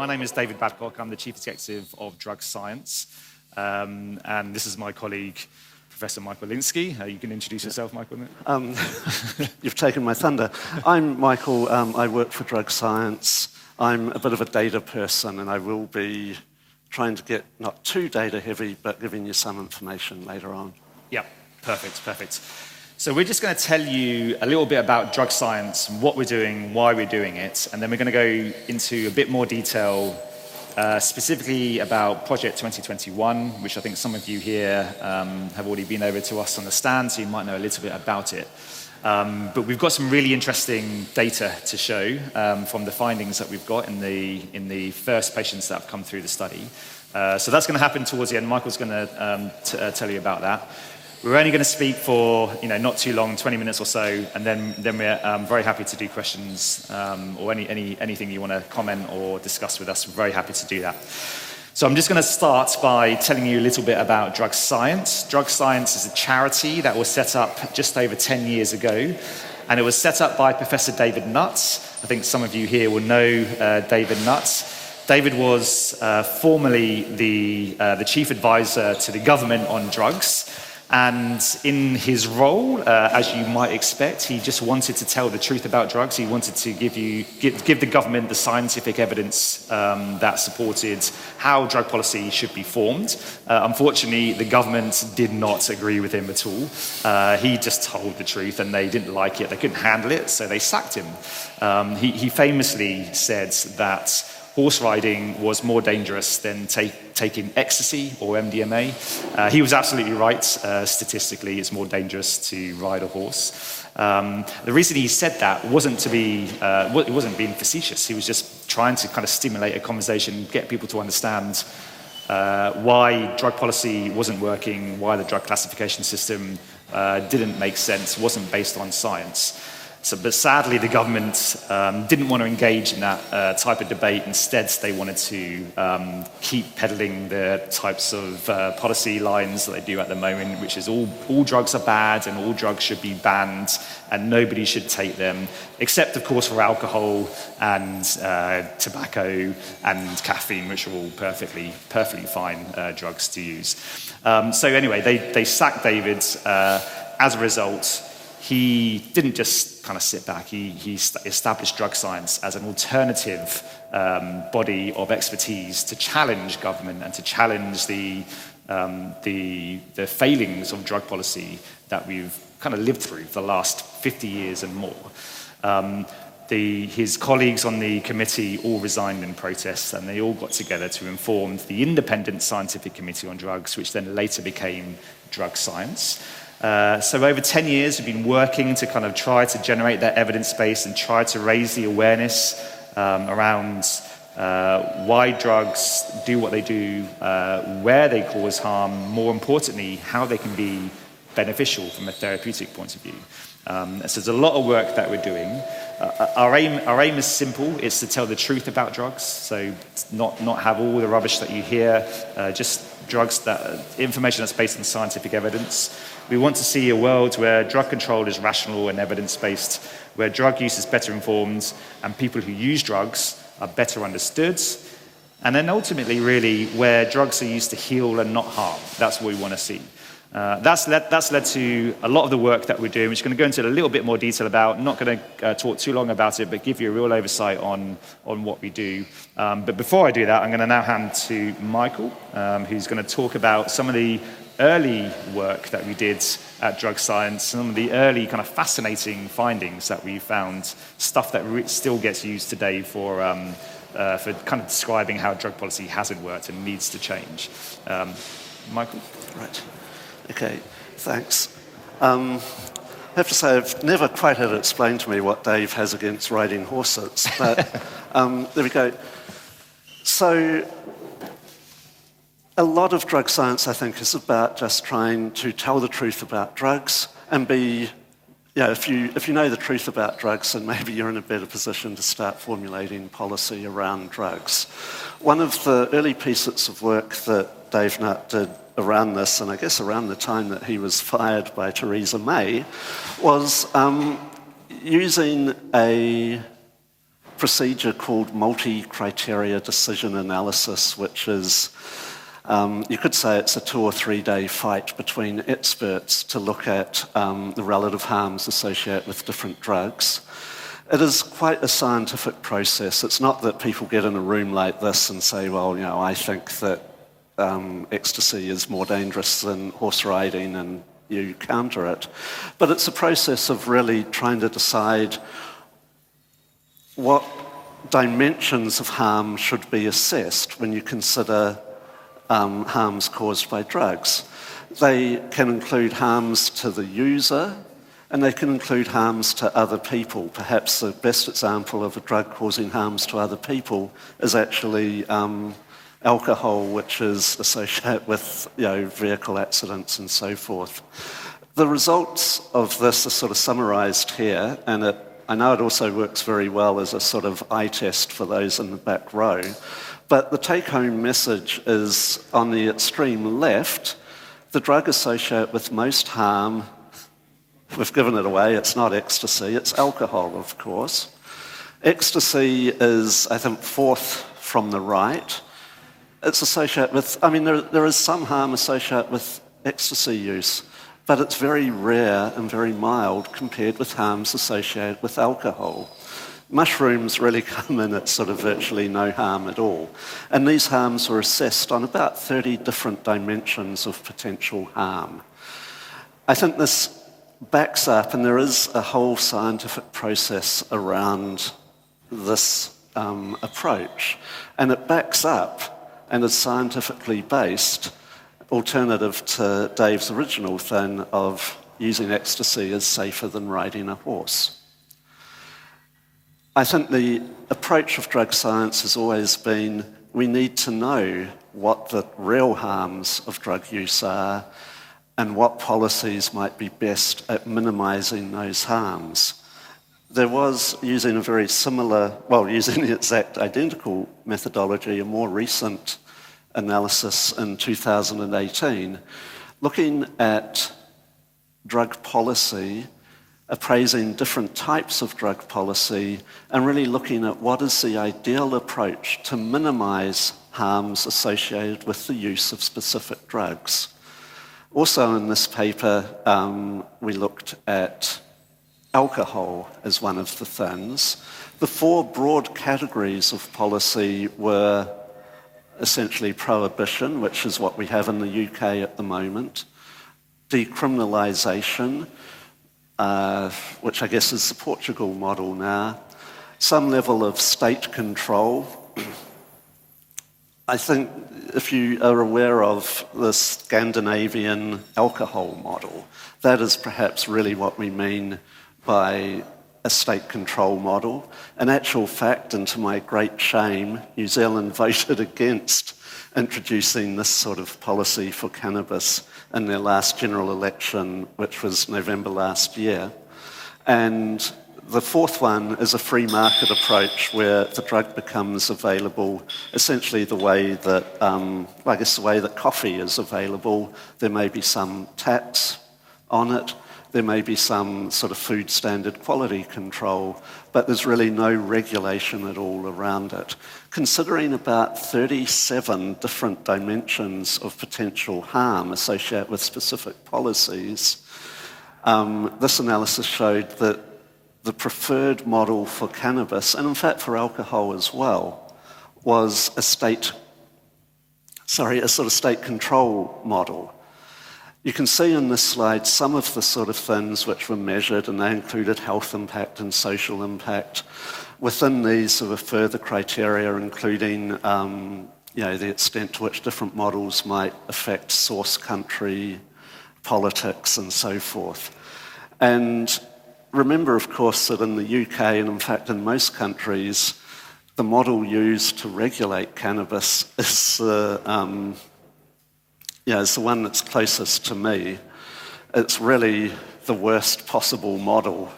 My name is David Babcock. I'm the Chief Executive of Drug Science. And this is my colleague, Professor Michael Lynskey. You can introduce yourself, Michael. You've taken my thunder. I'm Michael. I work for Drug Science. I'm a bit of a data person, and I will be trying to get not too data heavy, but giving you some information later on. Yeah, perfect. So we're just going to tell you a little bit about drug science, what we're doing, why we're doing it, and then we're going to go into a bit more detail specifically about Project 2021, which I think some of you here have already been over to us on the stand, so you might know a little bit about it. But we've got some really interesting data to show from the findings that we've got in the first patients that have come through the study. So that's going to happen towards the end. Michael's going to tell you about that. We're only going to speak for not too long, 20 minutes or so, and then we're very happy to do questions or anything you want to comment or discuss with us. We're very happy to do that. So I'm just going to start by telling you a little bit about Drug Science. Drug Science is a charity that was set up just over 10 years ago, and it was set up by Professor David Nutt. I think some of you here will know David Nutt. David was formerly the chief advisor to the government on drugs. And in his role, as you might expect, he just wanted to tell the truth about drugs. He wanted to give the government the scientific evidence that supported how drug policy should be formed. Unfortunately, the government did not agree with him at all. He just told the truth, and they didn't like it. They couldn't handle it, so they sacked him. He famously said that horse riding was more dangerous than taking ecstasy or MDMA. He was absolutely right. Statistically, it's more dangerous to ride a horse. The reason he said that wasn't being facetious. He was just trying to kind of stimulate a conversation, get people to understand why drug policy wasn't working, why the drug classification system didn't make sense, wasn't based on science. But sadly, the government didn't want to engage in that type of debate. Instead, they wanted to keep peddling the types of policy lines that they do at the moment, which is all drugs are bad and all drugs should be banned and nobody should take them, except, of course, for alcohol and tobacco and caffeine, which are all perfectly fine drugs to use. So anyway, they sacked David. As a result, he didn't just kind of sit back. He established Drug Science as an alternative body of expertise to challenge government and to challenge the failings of drug policy that we've kind of lived through for the last 50 years and more. His colleagues on the committee all resigned in protest, and they all got together to inform the Independent Scientific Committee on Drugs, which then later became Drug Science. So over 10 years, we've been working to kind of try to generate that evidence base and try to raise the awareness around why drugs do what they do, where they cause harm, more importantly, how they can be beneficial from a therapeutic point of view. So there's a lot of work that we're doing. Our aim is simple. It's to tell the truth about drugs, so not have all the rubbish that you hear, just information that's based on scientific evidence. We want to see a world where drug control is rational and evidence-based, where drug use is better informed, and people who use drugs are better understood, and then ultimately, really, where drugs are used to heal and not harm. That's what we want to see. That's led to a lot of the work that we're doing, which is going to go into a little bit more detail about. I'm not going to talk too long about it, but give you a real oversight on what we do. But before I do that, I'm going to now hand to Michael, who's going to talk about some of the early work that we did at Drug Science, some of the early kind of fascinating findings that we found, stuff that still gets used today for kind of describing how drug policy hasn't worked and needs to change. Michael? Right. Okay, thanks. I have to say I've never quite had it explained to me what Dave has against riding horses, but there we go. So a lot of drug science, I think, is about just trying to tell the truth about drugs and if you know the truth about drugs, then maybe you're in a better position to start formulating policy around drugs. One of the early pieces of work that Dave Nutt did around this, and I guess around the time that he was fired by Theresa May, was using a procedure called multi-criteria decision analysis, which is, you could say it's a 2 or 3 day fight between experts to look at the relative harms associated with different drugs. It is quite a scientific process. It's not that people get in a room like this and say, well, I think that ecstasy is more dangerous than horse riding, and you counter it. But it's a process of really trying to decide what dimensions of harm should be assessed when you consider harms caused by drugs. They can include harms to the user, and they can include harms to other people. Perhaps the best example of a drug causing harms to other people is actually alcohol, which is associated with vehicle accidents and so forth. The results of this are sort of summarised here, and I know it also works very well as a sort of eye test for those in the back row. But the take-home message is, on the extreme left, the drug associated with most harm, we've given it away, it's not ecstasy, it's alcohol, of course. Ecstasy is, I think, fourth from the right. It's associated with, there is some harm associated with ecstasy use, but it's very rare and very mild compared with harms associated with alcohol. Mushrooms really come in at sort of virtually no harm at all. And these harms were assessed on about 30 different dimensions of potential harm. I think this backs up, and there is a whole scientific process around this approach, and it backs up and is scientifically based, alternative to Dave's original thing of using ecstasy is safer than riding a horse. I think the approach of drug science has always been, we need to know what the real harms of drug use are and what policies might be best at minimising those harms. There was, using a very similar, using the exact identical methodology, a more recent analysis in 2018, looking at drug policy, appraising different types of drug policy, and really looking at what is the ideal approach to minimise harms associated with the use of specific drugs. Also in this paper, we looked at alcohol as one of the things. The 4 broad categories of policy were essentially prohibition, which is what we have in the UK at the moment, decriminalisation, which I guess is the Portugal model now, some level of state control. I think if you are aware of the Scandinavian alcohol model, that is perhaps really what we mean by a state control model. In actual fact, and to my great shame, New Zealand voted against introducing this sort of policy for cannabis in their last general election, which was November last year. And the 4th one is a free market approach where the drug becomes available essentially the way that, the way that coffee is available. There may be some tax on it. There may be some sort of food standard quality control, but there's really no regulation at all around it. Considering about 37 different dimensions of potential harm associated with specific policies, this analysis showed that the preferred model for cannabis, and in fact for alcohol as well, was a sort of state control model. You can see in this slide some of the sort of things which were measured, and they included health impact and social impact. Within these, there were further criteria, including the extent to which different models might affect source country, politics, and so forth. And remember, of course, that in the UK, and in fact in most countries, the model used to regulate cannabis is is the one that's closest to me. It's really the worst possible model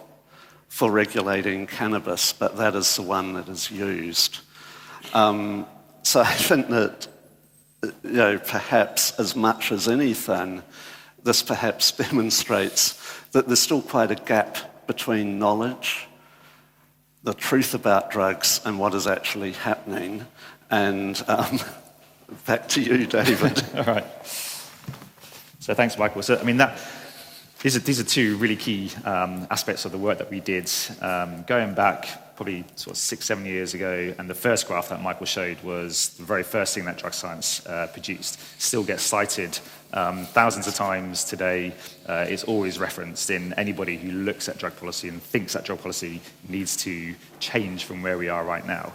for regulating cannabis, but that is the one that is used. So I think that, perhaps as much as anything, this perhaps demonstrates that there's still quite a gap between knowledge the truth about drugs and what is actually happening. And back to you, David. All right. So thanks, Michael. So, I mean, these are two really key aspects of the work that we did going back probably sort of 6-7 years ago. And the first graph that Michael showed was the very first thing that drug science produced. Still gets cited thousands of times today. It's always referenced in anybody who looks at drug policy and thinks that drug policy needs to change from where we are right now.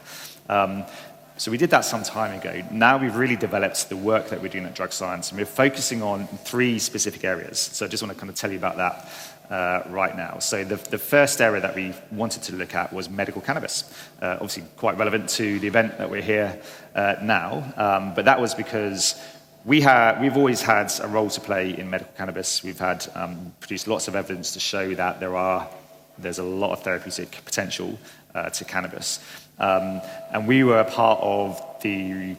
So we did that some time ago. Now we've really developed the work that we're doing at Drug Science, and we're focusing on 3 specific areas. So I just want to kind of tell you about that right now. So the first area that we wanted to look at was medical cannabis. Obviously quite relevant to the event that we're here now, but that was because we've always had a role to play in medical cannabis. We've had produced lots of evidence to show that there's a lot of therapeutic potential to cannabis. And we were a part of the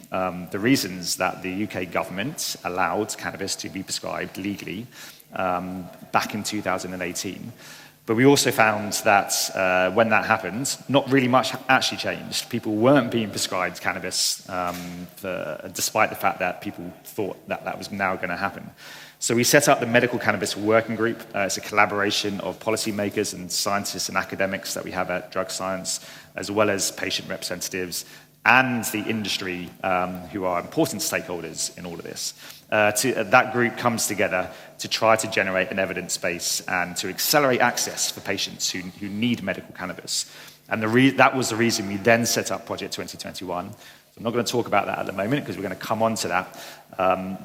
reasons that the UK government allowed cannabis to be prescribed legally back in 2018. But we also found that when that happened, not really much actually changed. People weren't being prescribed cannabis despite the fact that people thought that that was now going to happen. So we set up the Medical Cannabis Working Group. It's a collaboration of policymakers and scientists and academics that we have at Drug Science, as well as patient representatives and the industry, who are important stakeholders in all of this. That group comes together to try to generate an evidence base and to accelerate access for patients who need medical cannabis. And that was the reason we then set up Project 2021. I'm not going to talk about that at the moment because we're going to come on to that.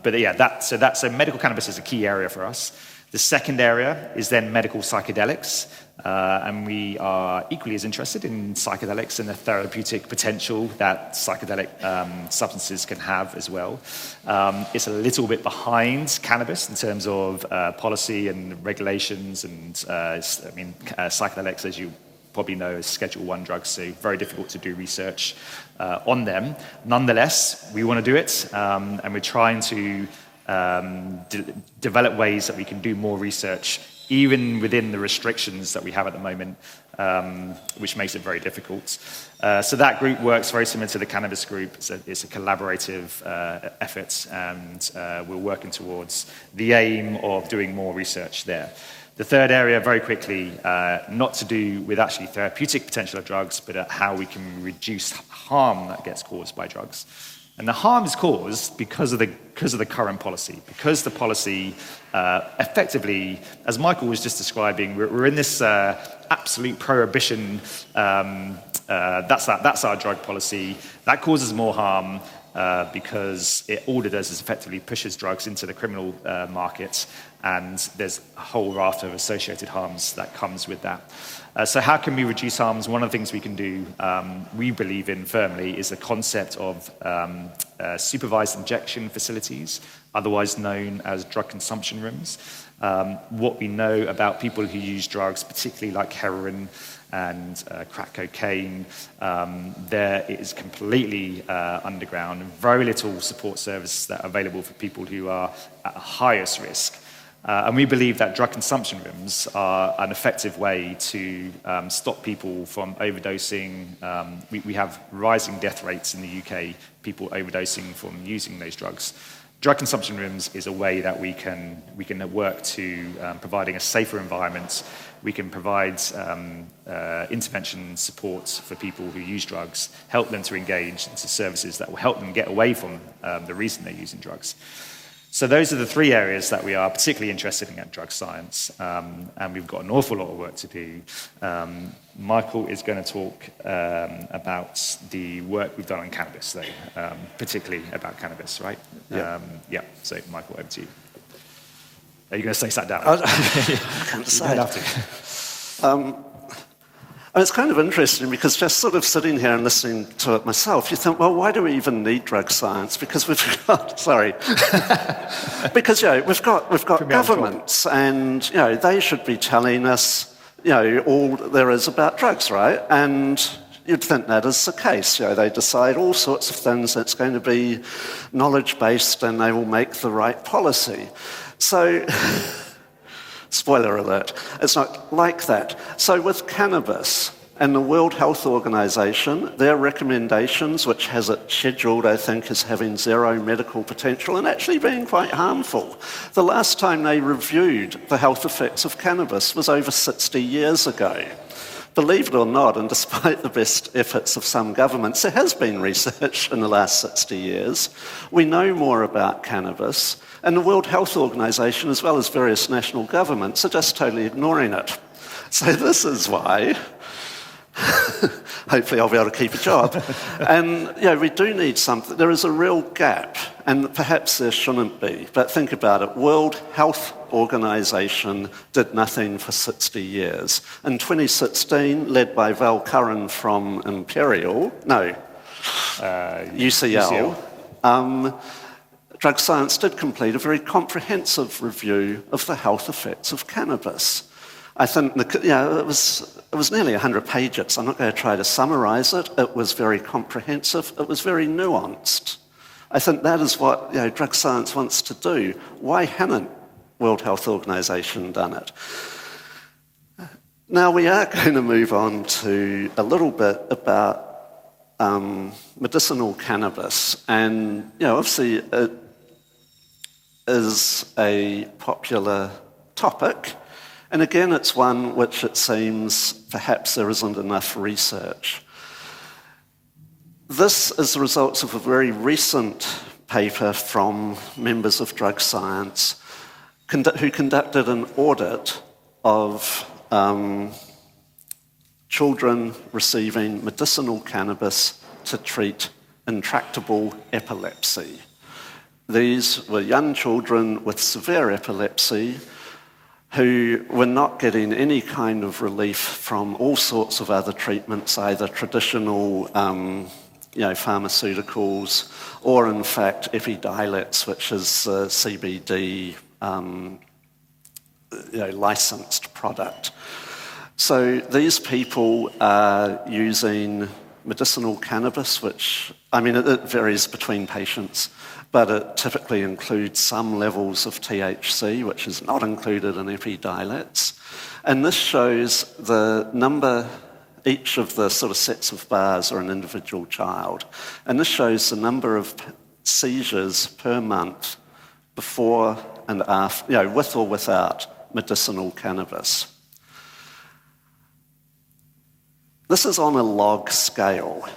But yeah, so medical cannabis is a key area for us. The second area is then medical psychedelics, and we are equally as interested in psychedelics and the therapeutic potential that psychedelic substances can have as well. It's a little bit behind cannabis in terms of policy and regulations, and psychedelics, as you probably know, is Schedule 1 drugs, so very difficult to do research on them. Nonetheless, we want to do it, and we're trying to develop ways that we can do more research, even within the restrictions that we have at the moment, which makes it very difficult. So that group works very similar to the cannabis group. It's a collaborative effort, and we're working towards the aim of doing more research there. The third area, very quickly, not to do with actually therapeutic potential of drugs, but how we can reduce harm that gets caused by drugs. And the harm is caused because of the current policy, because the policy effectively, as Michael was just describing, we're in this absolute prohibition. That's our drug policy. That causes more harm because all it does is effectively pushes drugs into the criminal market, and there's a whole raft of associated harms that comes with that. So how can we reduce harms? One of the things we can do, we believe in firmly, is the concept of supervised injection facilities, otherwise known as drug consumption rooms. What we know about people who use drugs, particularly like heroin and crack cocaine, there it is completely underground, very little support services that are available for people who are at highest risk. And we believe that drug consumption rooms are an effective way to stop people from overdosing. We have rising death rates in the UK, people overdosing from using those drugs. Drug consumption rooms is a way that we can work to providing a safer environment. We can provide intervention support for people who use drugs, help them to engage into services that will help them get away from the reason they're using drugs. So those are the 3 areas that we are particularly interested in at Drug Science, and we've got an awful lot of work to do. Michael is going to talk about the work we've done on cannabis, though, particularly about cannabis, right? Yeah. So Michael, over to you. Are you going to stay sat down? I can't decide. You don't have to. And it's kind of interesting because just sort of sitting here and listening to it myself, you think, well, why do we even need drug science? Because we've got, because we've got governments, and they should be telling us all there is about drugs, right? And you'd think that is the case. They decide all sorts of things. It's going to be knowledge-based, and they will make the right policy. So. Spoiler alert, it's not like that. So with cannabis, And the World Health Organization, their recommendations, which has it scheduled, I think, as having zero medical potential and actually being quite harmful. The last time they reviewed the health effects of cannabis was over 60 years ago. Believe it or not, and despite the best efforts of some governments, there has been research in the last 60 years. We know more about cannabis, and the World Health Organization, as well as various national governments, are just totally ignoring it. So this is why hopefully I'll be able to keep a job. And we do need something. There is a real gap, and perhaps there shouldn't be, but think about it. World Health Organization did nothing for 60 years. In 2016, led by Val Curran from UCL. Drug Science did complete a very comprehensive review of the health effects of cannabis. I think it was nearly 100 pages. I'm not going to try to summarize it. It was very comprehensive. It was very nuanced. I think that is what drug science wants to do. Why hadn't World Health Organization done it? Now we are going to move on to a little bit about medicinal cannabis. And obviously it is a popular topic. And again, it's one which it seems perhaps there isn't enough research. This is the results of a very recent paper from members of Drug Science who conducted an audit of children receiving medicinal cannabis to treat intractable epilepsy. These were young children with severe epilepsy who were not getting any kind of relief from all sorts of other treatments, either traditional pharmaceuticals or in fact Epidiolex, which is CBD licensed product. So these people are using medicinal cannabis, which, it varies between patients, but it typically includes some levels of THC, which is not included in Epidiolex. And this shows the number, each of the sort of sets of bars are an individual child. And this shows the number of seizures per month before and after, with or without medicinal cannabis. This is on a log scale,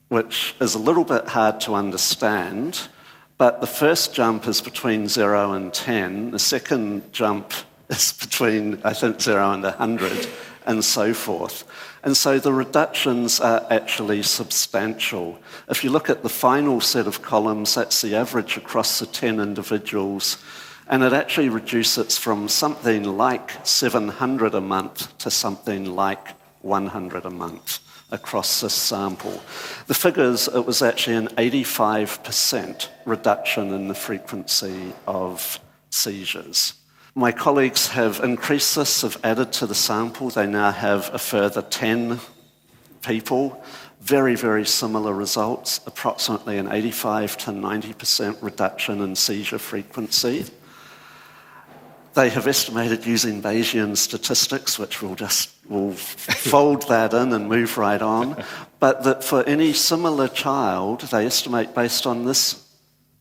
which is a little bit hard to understand, but the first jump is between 0 and 10. The second jump is between, 0 and 100, and so forth. And so the reductions are actually substantial. If you look at the final set of columns, that's the average across the 10 individuals, and it actually reduces from something like 700 a month to something like 100 a month across this sample. The figures, it was actually an 85% reduction in the frequency of seizures. My colleagues have increased this, have added to the sample. They now have a further 10 people. Very, very similar results, approximately an 85 to 90% reduction in seizure frequency. They have estimated using Bayesian statistics, which we'll fold that in and move right on, but that for any similar child, they estimate based on this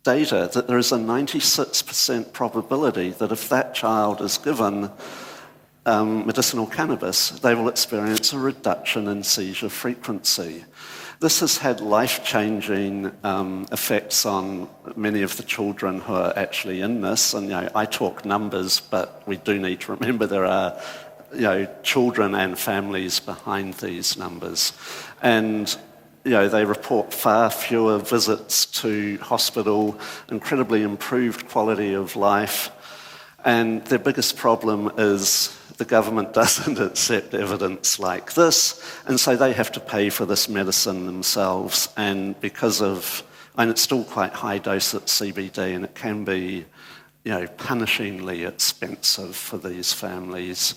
data that there is a 96% probability that if that child is given medicinal cannabis, they will experience a reduction in seizure frequency. This has had life-changing effects on many of the children who are actually in this. And I talk numbers, but we do need to remember there are children and families behind these numbers. And they report far fewer visits to hospital, incredibly improved quality of life. And their biggest problem is the government doesn't accept evidence like this, and so they have to pay for this medicine themselves. And and it's still quite high dose at CBD, and it can be, punishingly expensive for these families,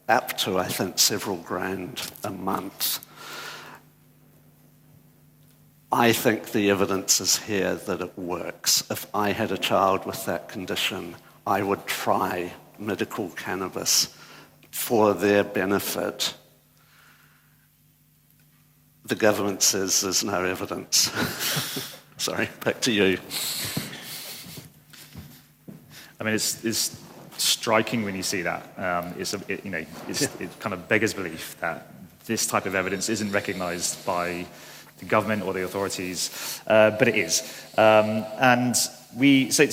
up to, I think, several grand a month. I think the evidence is here that it works. If I had a child with that condition, I would try medical cannabis for their benefit. the government says there's no evidence. Sorry, back to you. I mean, it's striking when you see that. It kind of beggars belief that this type of evidence isn't recognised by the government or the authorities, but it is. So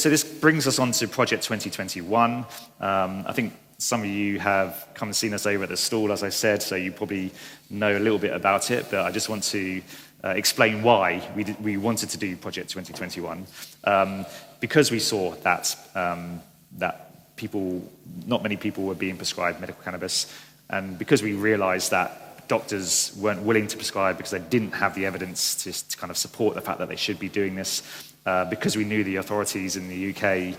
this brings us on to Project 2021. I think some of you have come and seen us over at the stall, as I said, so you probably know a little bit about it, but I just want to explain why we wanted to do Project 2021. Because we saw that not many people were being prescribed medical cannabis, and because we realised that doctors weren't willing to prescribe because they didn't have the evidence to kind of support the fact that they should be doing this, because we knew the authorities in the UK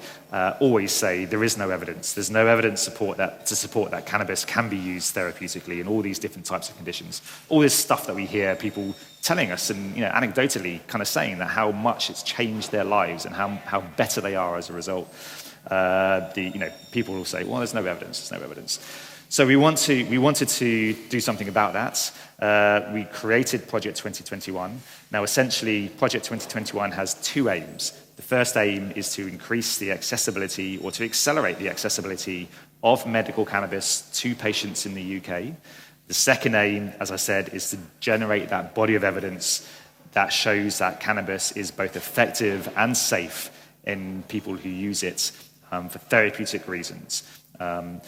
always say there is no evidence. There's no evidence to support that cannabis can be used therapeutically in all these different types of conditions. All this stuff that we hear people telling us and anecdotally kind of saying that how much it's changed their lives and how better they are as a result. People will say, well, there's no evidence. So we wanted to do something about that. We created Project 2021. Now, essentially, Project 2021 has two aims. The first aim is to increase the accessibility or to accelerate the accessibility of medical cannabis to patients in the UK. The second aim, as I said, is to generate that body of evidence that shows that cannabis is both effective and safe in people who use it for therapeutic reasons. So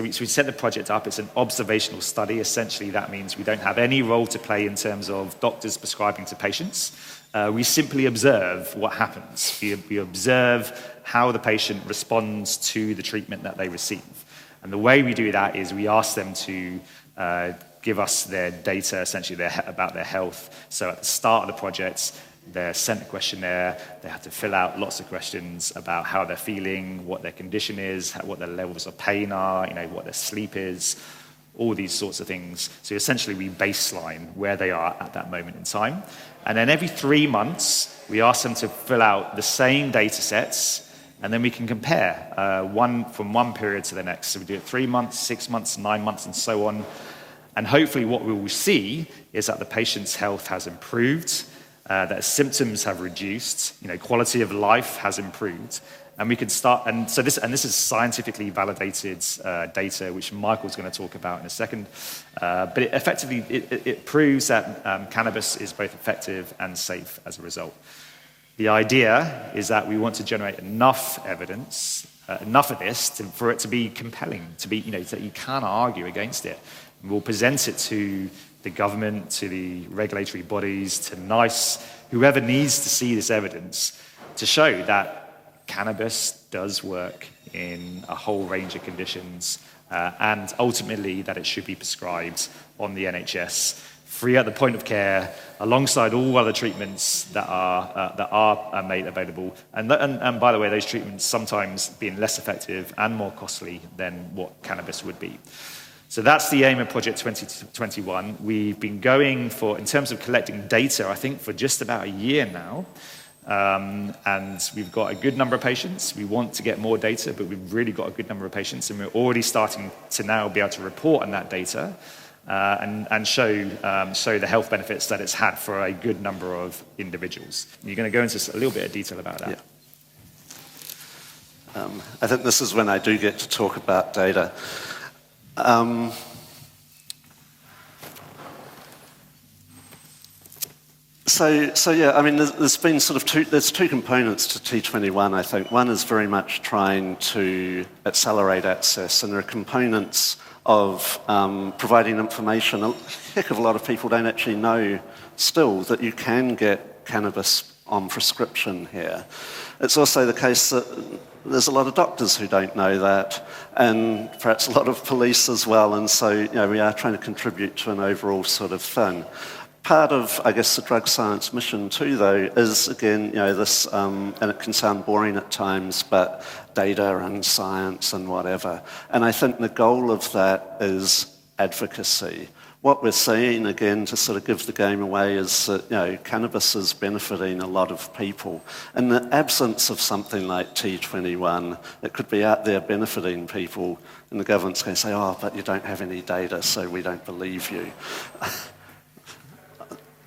we set the project up. It's an observational study. Essentially, that means we don't have any role to play in terms of doctors prescribing to patients. We simply observe what happens. We observe how the patient responds to the treatment that they receive. And the way we do that is we ask them to give us their data, essentially about their health. So at the start of the project, they're sent a questionnaire. They have to fill out lots of questions about how they're feeling, what their condition is, what their levels of pain are, what their sleep is, all these sorts of things. So essentially, we baseline where they are at that moment in time. And then every 3 months, we ask them to fill out the same data sets, and then we can compare from one period to the next. So we do it 3 months, 6 months, 9 months, and so on. And hopefully what we will see is that the patient's health has improved, that symptoms have reduced, quality of life has improved, and we can start. And this is scientifically validated data, which Michael's going to talk about in a second. But it effectively proves that cannabis is both effective and safe as a result. The idea is that we want to generate enough evidence, enough of this, for it to be compelling, to be that you can't argue against it. And we'll present it to the government, to the regulatory bodies, to NICE, whoever needs to see this evidence to show that cannabis does work in a whole range of conditions, and ultimately that it should be prescribed on the NHS, free at the point of care, alongside all other treatments that are made available. And by the way, those treatments sometimes being less effective and more costly than what cannabis would be. So that's the aim of Project 2021. We've been going in terms of collecting data, I think for just about a year now. And we've got a good number of patients. We want to get more data, but we've really got a good number of patients, and we're already starting to now be able to report on that data and show the health benefits that it's had for a good number of individuals. And you're going to go into a little bit of detail about that. Yeah. I think this is when I do get to talk about data. So yeah, I mean, there's been sort of there's two components to T21, I think. One is very much trying to accelerate access, and there are components of providing information. A heck of a lot of people don't actually know still that you can get cannabis on prescription here. It's also the case that there's a lot of doctors who don't know that, and perhaps a lot of police as well, and so we are trying to contribute to an overall sort of thing. Part of, I guess, the drug science mission too, though, is, again, this, and it can sound boring at times, but data and science and whatever. And I think the goal of that is advocacy. what we're seeing, again, to sort of give the game away, is that cannabis is benefiting a lot of people. In the absence of something like T21, it could be out there benefiting people, and the government's going to say, oh, but you don't have any data, so we don't believe you.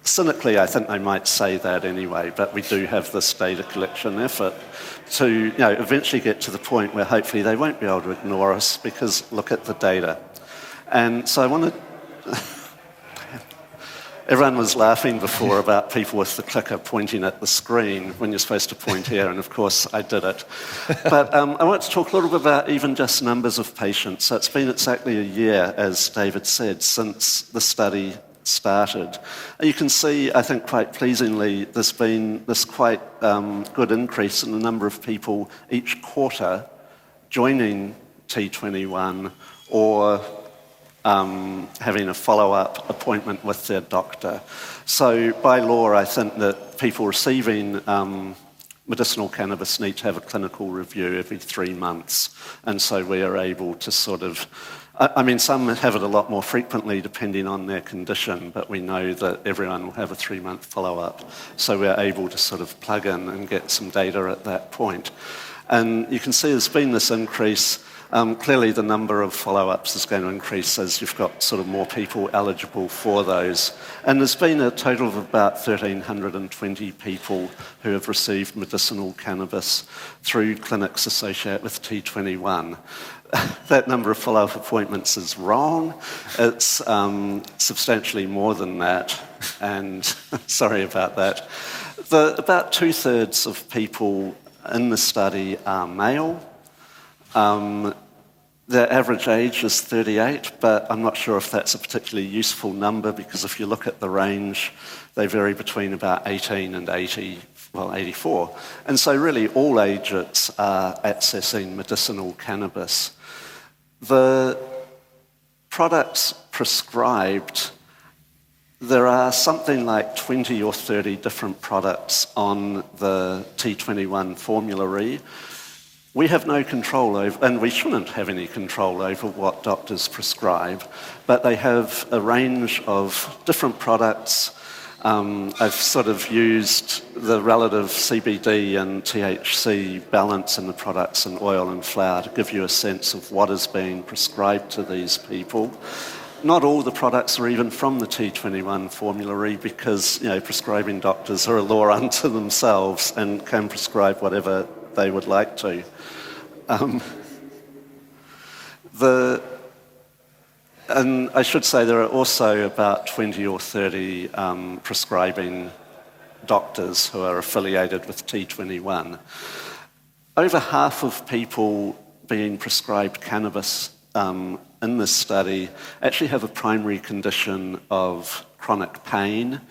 Cynically, I think they might say that anyway, but we do have this data collection effort to eventually get to the point where hopefully they won't be able to ignore us, because look at the data. And so I want to... Everyone was laughing before about people with the clicker pointing at the screen when you're supposed to point here, and of course I did it. But I want to talk a little bit about even just numbers of patients. So it's been exactly a year, as David said, since the study started. And you can see, I think quite pleasingly, there's been this quite good increase in the number of people each quarter joining T21 or having a follow-up appointment with their doctor. So by law, I think that people receiving medicinal cannabis need to have a clinical review every 3 months. And so we are able to sort of, I mean, some have it a lot more frequently depending on their condition, but we know that everyone will have a 3-month follow-up. So we're able to sort of plug in and get some data at that point. And you can see there's been this increase. Clearly the number of follow-ups is going to increase as you've got sort of more people eligible for those. And there's been a total of about 1,320 people who have received medicinal cannabis through clinics associated with T21. That number of follow-up appointments is wrong. It's substantially more than that, and sorry about that. About 2/3 of people in the study are male. Their average age is 38, but I'm not sure if that's a particularly useful number, because if you look at the range, they vary between about 18 and 84. And so really all ages are accessing medicinal cannabis. The products prescribed, there are something like 20 or 30 different products on the T21 formulary. We have no control over, and we shouldn't have any control over what doctors prescribe, but they have a range of different products. I've sort of used the relative CBD and THC balance in the products in oil and flower to give you a sense of what is being prescribed to these people. Not all the products are even from the T21 formulary, because prescribing doctors are a law unto themselves and can prescribe whatever they would like to. And I should say there are also about 20 or 30 prescribing doctors who are affiliated with T21. Over half of people being prescribed cannabis in this study actually have a primary condition of chronic pain.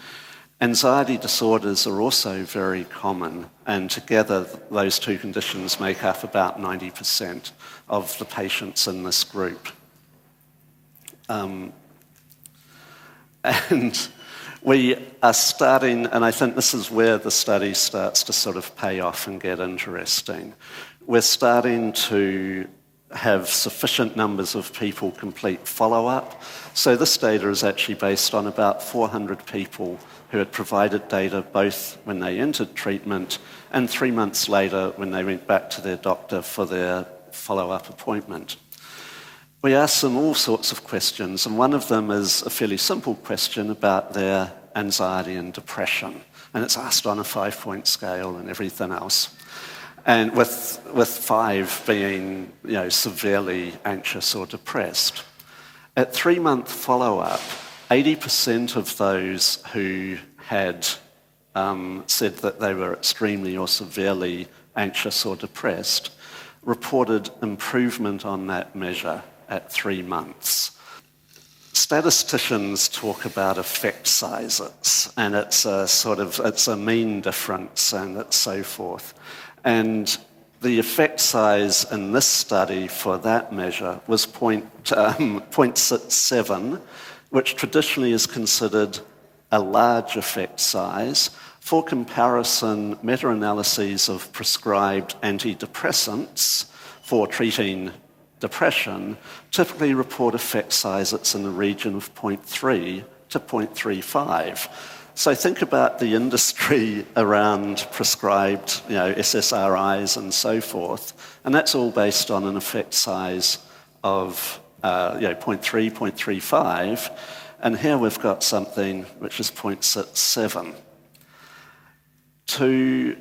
Anxiety disorders are also very common, and together those two conditions make up about 90% of the patients in this group. And we are starting, and I think this is where the study starts to sort of pay off and get interesting. We're starting to have sufficient numbers of people complete follow-up. So this data is actually based on about 400 people who had provided data both when they entered treatment and 3 months later when they went back to their doctor for their follow-up appointment. We asked them all sorts of questions, and one of them is a fairly simple question about their anxiety and depression, and it's asked on a 5-point scale and everything else. And with 5 being severely anxious or depressed. At 3-month follow-up, 80% of those who had said that they were extremely or severely anxious or depressed reported improvement on that measure at 3 months. Statisticians talk about effect sizes, and it's a mean difference and it's so forth. And the effect size in this study for that measure was 0.67, which traditionally is considered a large effect size. For comparison, meta-analyses of prescribed antidepressants for treating depression typically report effect size that's in the region of 0.3 to 0.35. So think about the industry around prescribed, SSRIs and so forth, and that's all based on an effect size of 0.3, 0.35, and here we've got something which is 0.67. To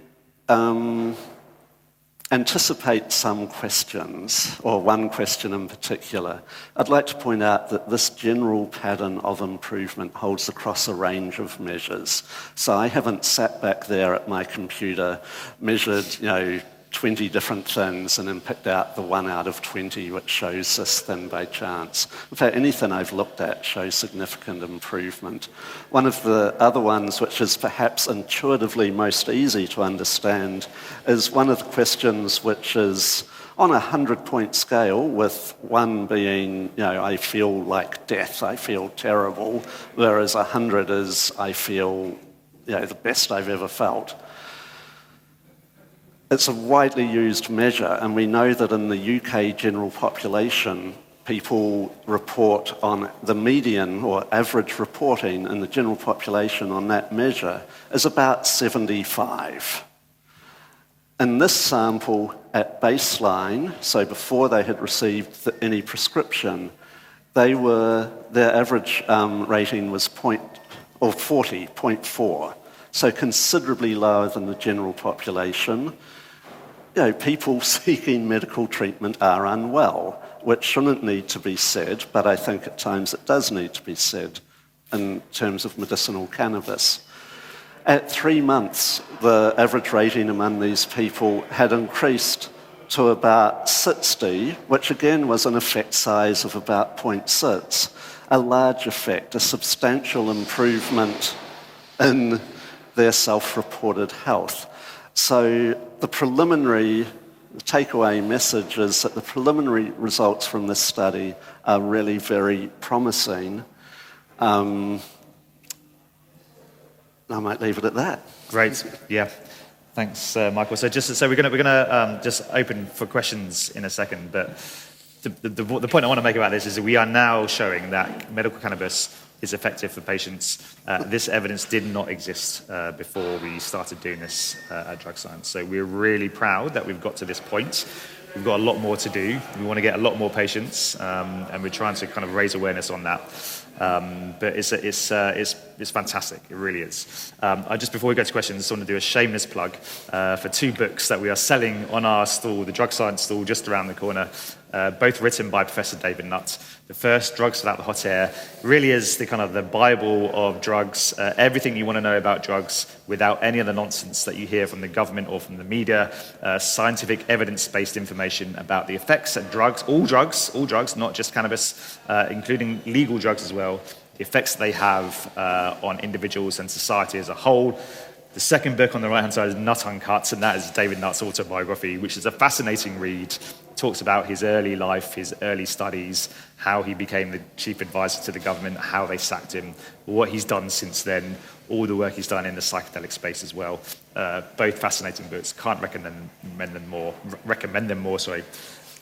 anticipate some questions, or one question in particular, I'd like to point out that this general pattern of improvement holds across a range of measures. So I haven't sat back there at my computer, measured, 20 different things and then picked out the 1 out of 20 which shows this thing by chance. In fact, anything I've looked at shows significant improvement. One of the other ones, which is perhaps intuitively most easy to understand, is one of the questions which is on a 100-point scale, with 1 being, I feel like death, I feel terrible, whereas 100 is, I feel, the best I've ever felt. It's a widely used measure, and we know that in the UK general population, people report on the median or average reporting in the general population on that measure is about 75. In this sample at baseline, so before they had received any prescription, their average rating was 0.4, so considerably lower than the general population. People seeking medical treatment are unwell, which shouldn't need to be said, but I think at times it does need to be said in terms of medicinal cannabis. At 3 months, the average rating among these people had increased to about 60, which again was an effect size of about 0.6, a large effect, a substantial improvement in their self-reported health. So the takeaway message is that the preliminary results from this study are really very promising. I might leave it at that. Great, yeah. Thanks, Michael. So we're going to just open for questions in a second, but the point I want to make about this is that we are now showing that medical cannabis is effective for patients. This evidence did not exist before we started doing this at Drug Science. So we're really proud that we've got to this point. We've got a lot more to do. We want to get a lot more patients, and we're trying to kind of raise awareness on that. But it's fantastic. It really is. Just before we go to questions, I just want to do a shameless plug for 2 books that we are selling on our stall, the Drug Science stall, just around the corner. Both written by Professor David Nutt. The first, Drugs Without the Hot Air, really is the kind of the Bible of drugs. Everything you want to know about drugs without any of the nonsense that you hear from the government or from the media. Scientific, evidence-based information about the effects of drugs, all drugs, not just cannabis, including legal drugs as well. The effects they have on individuals and society as a whole. The second book on the right-hand side is Nut Uncut, and that is David Nutt's autobiography, which is a fascinating read. Talks about his early life, his early studies, how he became the chief advisor to the government, how they sacked him, what he's done since then, all the work he's done in the psychedelic space as well. Both fascinating books. Can't recommend them more.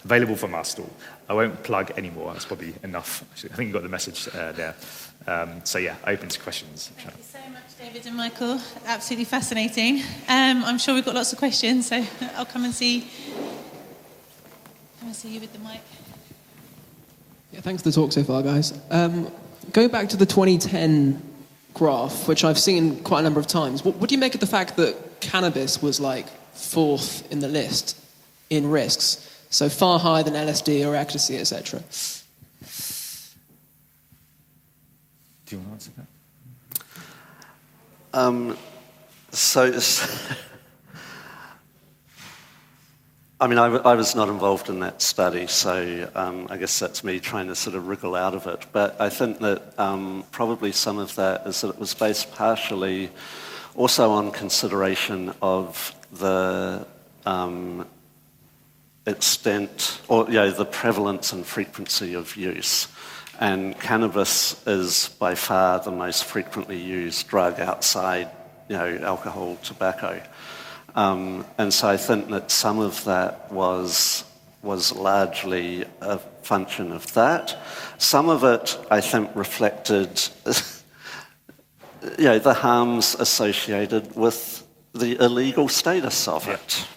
Available from our stall. I won't plug anymore. That's probably enough. Actually, I think you got the message there. So yeah, open to questions. Thank you so much, David and Michael. Absolutely fascinating. I'm sure we've got lots of questions, so I'll come and see you with the mic. Yeah, thanks for the talk so far, guys. Going back to the 2010 graph, which I've seen quite a number of times, what do you make of the fact that cannabis was like 4th in the list in risks? So far higher than LSD or ecstasy, etc. Do you want to answer that? I was not involved in that study, so I guess that's me trying to sort of wriggle out of it. But I think that probably some of that is that it was based partially also on consideration of the extent or the prevalence and frequency of use. And cannabis is by far the most frequently used drug outside alcohol, tobacco. And so I think that some of that was was largely a function of that. Some of it, I think, reflected the harms associated with the illegal status of it.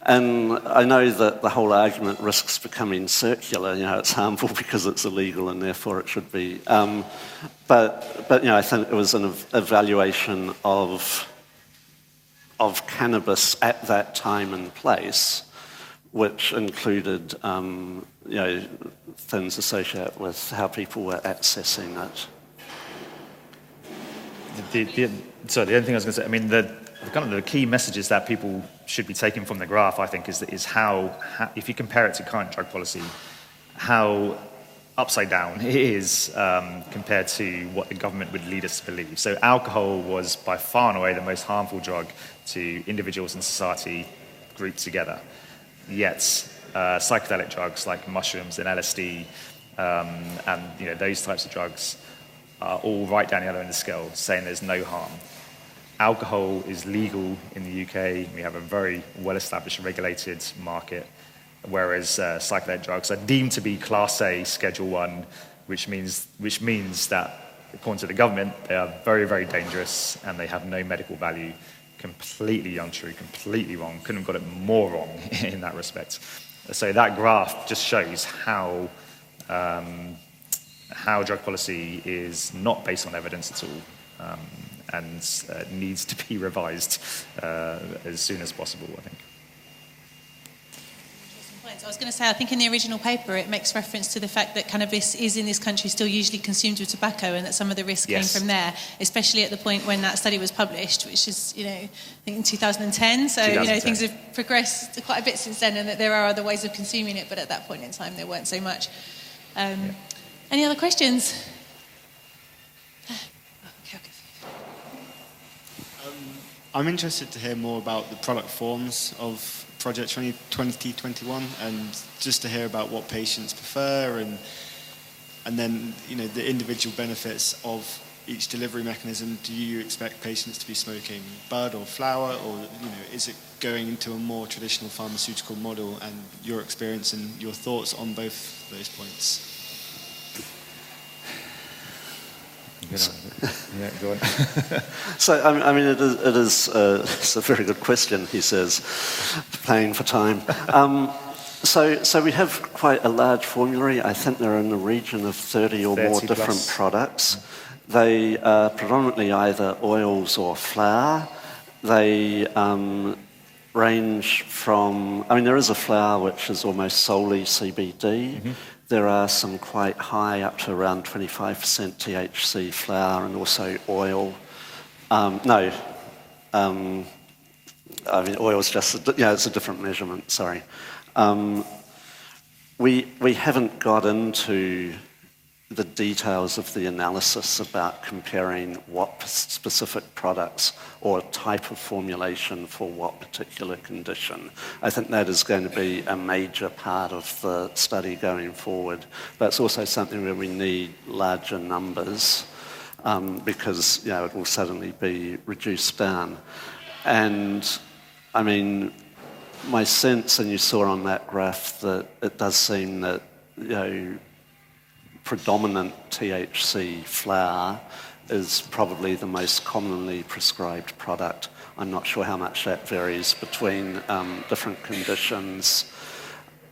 And I know that the whole argument risks becoming circular. It's harmful because it's illegal and therefore it should be. But I think it was an evaluation of cannabis at that time and place, which included things associated with how people were accessing it. The only thing I was going to say, I mean, the key messages that people should be taking from the graph, I think, is how if you compare it to current drug policy, how upside down it is compared to what the government would lead us to believe. So alcohol was by far and away the most harmful drug to individuals in society grouped together. Yet psychedelic drugs like mushrooms and LSD and those types of drugs are all right down the other end of the scale, saying there's no harm. Alcohol is legal in the UK. We have a very well-established regulated market, whereas psychedelic drugs are deemed to be Class A, Schedule 1, which means that, according to the government, they are very, very dangerous and they have no medical value. Completely untrue, completely wrong. Couldn't have got it more wrong in that respect. So that graph just shows how drug policy is not based on evidence at all, and needs to be revised as soon as possible, I think. I was going to say, I think in the original paper it makes reference to the fact that cannabis is in this country still usually consumed with tobacco, and that some of the risk came from there, especially at the point when that study was published, which is, I think in 2010. So, 2010. Things have progressed quite a bit since then, and that there are other ways of consuming it, but at that point in time there weren't so much. Any other questions? I'm interested to hear more about the product forms of Project 2021, and just to hear about what patients prefer, and then the individual benefits of each delivery mechanism. Do you expect patients to be smoking bud or flower, or is it going into a more traditional pharmaceutical model? And your experience and your thoughts on both those points. Yeah, go on. So, it's a very good question, he says, paying for time. So we have quite a large formulary. I think they're in the region of 30 or more different products. They are predominantly either oils or flour. They range from, there is a flour which is almost solely CBD. Mm-hmm. There are some quite high, up to around 25% THC flour, and also oil. Oil's just, it's a different measurement, sorry. We haven't got into the details of the analysis about comparing what specific products or type of formulation for what particular condition. I think that is going to be a major part of the study going forward. But it's also something where we need larger numbers because it will suddenly be reduced down. And my sense, and you saw on that graph, that it does seem that predominant THC flour is probably the most commonly prescribed product. I'm not sure how much that varies between different conditions.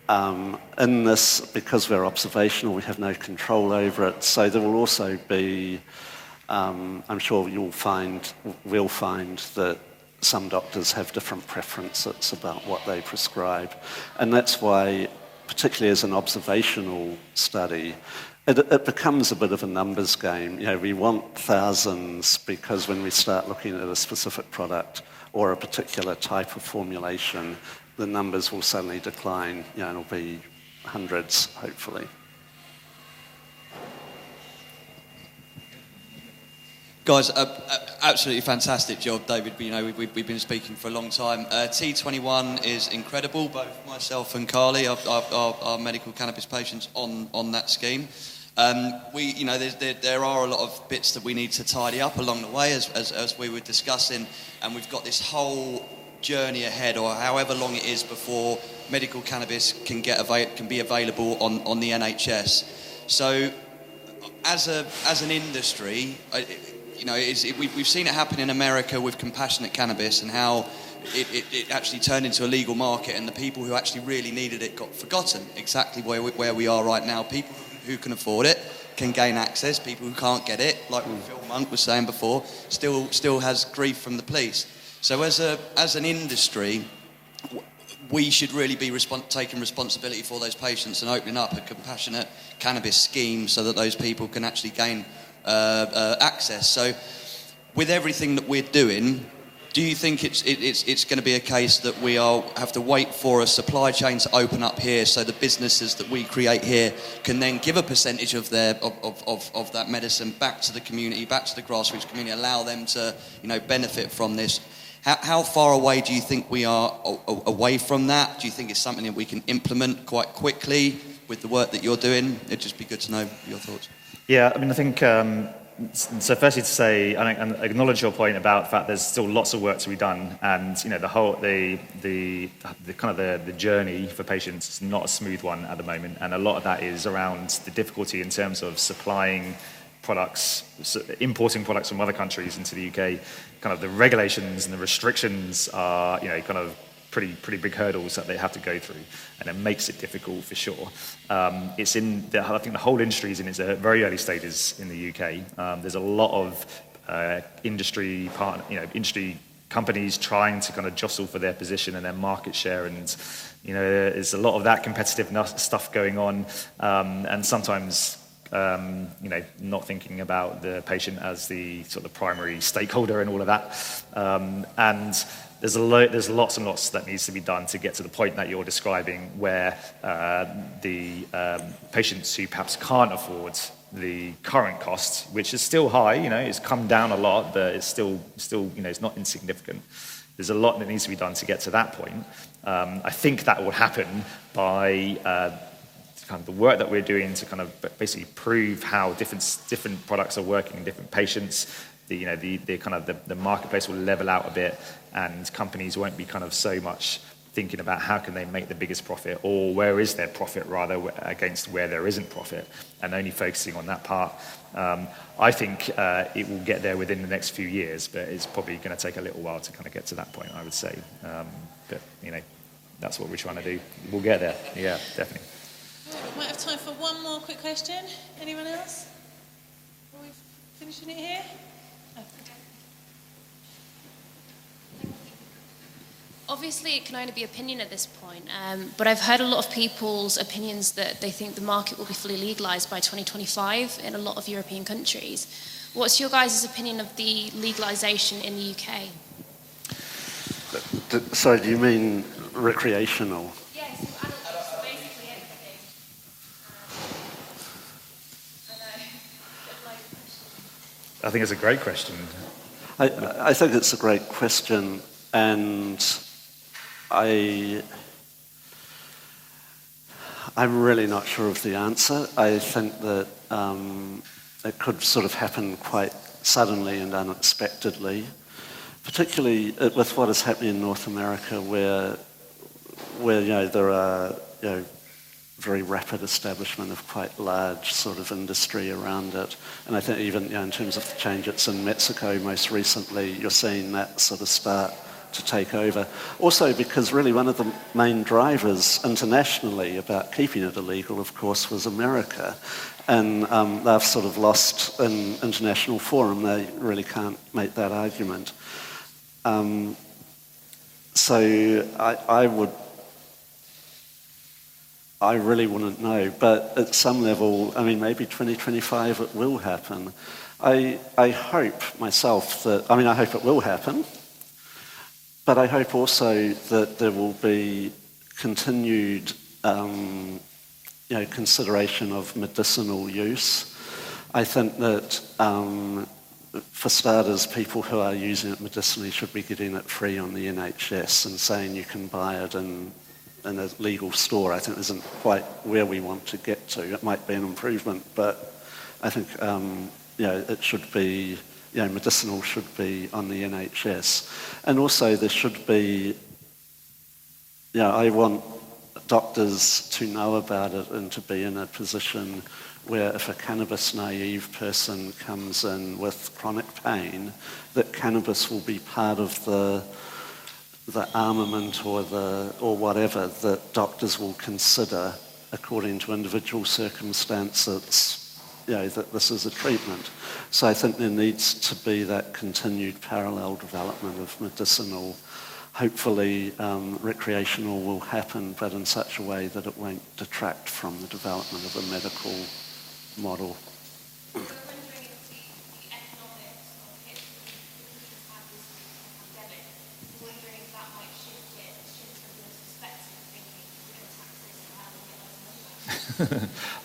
In this, because we're observational, we have no control over it. So there will also be, I'm sure we'll find that some doctors have different preferences about what they prescribe. And that's why, particularly as an observational study, it becomes a bit of a numbers game. We want thousands because when we start looking at a specific product or a particular type of formulation, the numbers will suddenly decline. It'll be hundreds, hopefully. Guys, absolutely fantastic job, David. We've been speaking for a long time. T21 is incredible. Both myself and Carly are medical cannabis patients on that scheme. There are a lot of bits that we need to tidy up along the way, as we were discussing, and we've got this whole journey ahead, or however long it is before medical cannabis can be available on the NHS. So, as an industry, we've seen it happen in America with compassionate cannabis and how it actually turned into a legal market, and the people who actually really needed it got forgotten. Exactly where we are right now. People who can afford it can gain access. People who can't get it, like Phil Monk was saying before, still has grief from the police. So as an industry, we should really be taking responsibility for those patients and opening up a compassionate cannabis scheme so that those people can actually gain access. So with everything that we're doing, do you think it's going to be a case that we have to wait for a supply chain to open up here so the businesses that we create here can then give a percentage of that medicine back to the community, back to the grassroots community, allow them to benefit from this? How far away do you think we are away from that? Do you think it's something that we can implement quite quickly with the work that you're doing? It'd just be good to know your thoughts. Yeah, I mean, I think, so firstly to say, and acknowledge your point about the fact there's still lots of work to be done, and the journey for patients is not a smooth one at the moment, and a lot of that is around the difficulty in terms of supplying products, importing products from other countries into the UK. Kind of the regulations and the restrictions are, kind of pretty big hurdles that they have to go through, and it makes it difficult for sure. I think the whole industry is in its very early stages in the UK. There's a lot of industry companies trying to kind of jostle for their position and their market share, and there's a lot of that competitive stuff going on, and sometimes not thinking about the patient as the sort of primary stakeholder and all of that. And there's lots and lots that needs to be done to get to the point that you're describing, where the patients who perhaps can't afford the current cost, which is still high, it's come down a lot, but it's still it's not insignificant. There's a lot that needs to be done to get to that point. I think that will happen by kind of the work that we're doing to kind of basically prove how different products are working in different patients. The marketplace will level out a bit, and companies won't be kind of so much thinking about how can they make the biggest profit, or where is their profit rather, against where there isn't profit, and only focusing on that part. I think it will get there within the next few years, but it's probably going to take a little while to kind of get to that point, I would say. But that's what we're trying to do. We'll get there. Yeah, definitely. We might have time for one more quick question. Anyone else? Are we finishing it here? Oh, okay. Obviously, it can only be opinion at this point, but I've heard a lot of people's opinions that they think the market will be fully legalised by 2025 in a lot of European countries. What's your guys' opinion of the legalisation in the UK? Sorry, do you mean recreational? Yes, adult use, basically anything. I think it's a great question. I think it's a great question, and I'm really not sure of the answer. I think that it could sort of happen quite suddenly and unexpectedly, particularly with what is happening in North America, where there are very rapid establishment of quite large sort of industry around it. And I think even in terms of the change it's in Mexico most recently, you're seeing that sort of start to take over. Also because really one of the main drivers internationally about keeping it illegal, of course, was America. And they've sort of lost in international forum. They really can't make that argument. So I really wouldn't know, but at some level, I mean, maybe 2025 it will happen. I hope myself I hope it will happen, but I hope also that there will be continued, consideration of medicinal use. I think that, for starters, people who are using it medicinally should be getting it free on the NHS and saying you can buy it in a legal store. I think isn't quite where we want to get to. It might be an improvement, but I think it should be medicinal should be on the NHS. And also there should be, I want doctors to know about it and to be in a position where if a cannabis-naive person comes in with chronic pain, that cannabis will be part of the armament or whatever that doctors will consider according to individual circumstances, that this is a treatment. So I think there needs to be that continued parallel development of medicinal. Hopefully recreational will happen, but in such a way that it won't detract from the development of a medical model.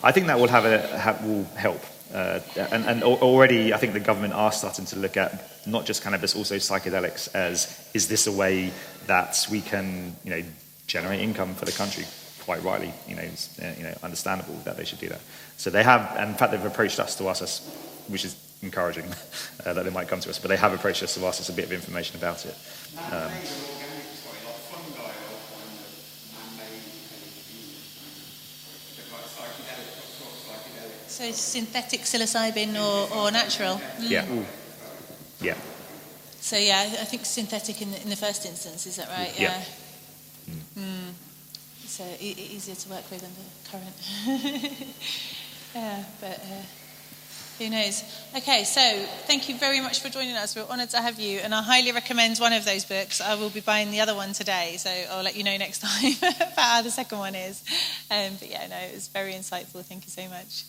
I think that will will help. And already, I think the government are starting to look at not just cannabis, also psychedelics. Is this a way that we can, generate income for the country? Quite rightly, it's, understandable that they should do that. So they have, and in fact, they've approached us to ask us, which is encouraging that they might come to us. But they have approached us to ask us a bit of information about it. So synthetic psilocybin or natural? Yeah. Yeah. So I think synthetic in the first instance, is that right? Yeah. So easier to work with than the current. But who knows? Okay, so thank you very much for joining us. We're honoured to have you, and I highly recommend one of those books. I will be buying the other one today, so I'll let you know next time about how the second one is. But it was very insightful. Thank you so much.